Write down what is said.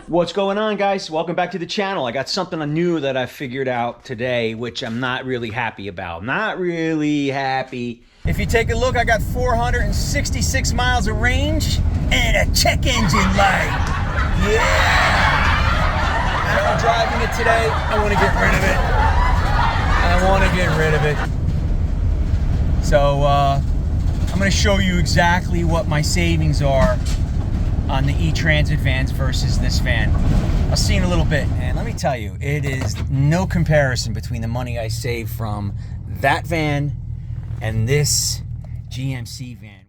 What's going on, guys? Welcome back to the channel. I got something new that I figured out today, which I'm not really happy about. Not really happy. If you take a look, I got 466 miles of range and a check engine light. Yeah! After driving it today, I want to get rid of it. So, I'm going to show you exactly what my savings are on the E-Transit vans versus this van. I'll see you in a little bit. And let me tell you, it is no comparison between the money I save from that van and this GMC van.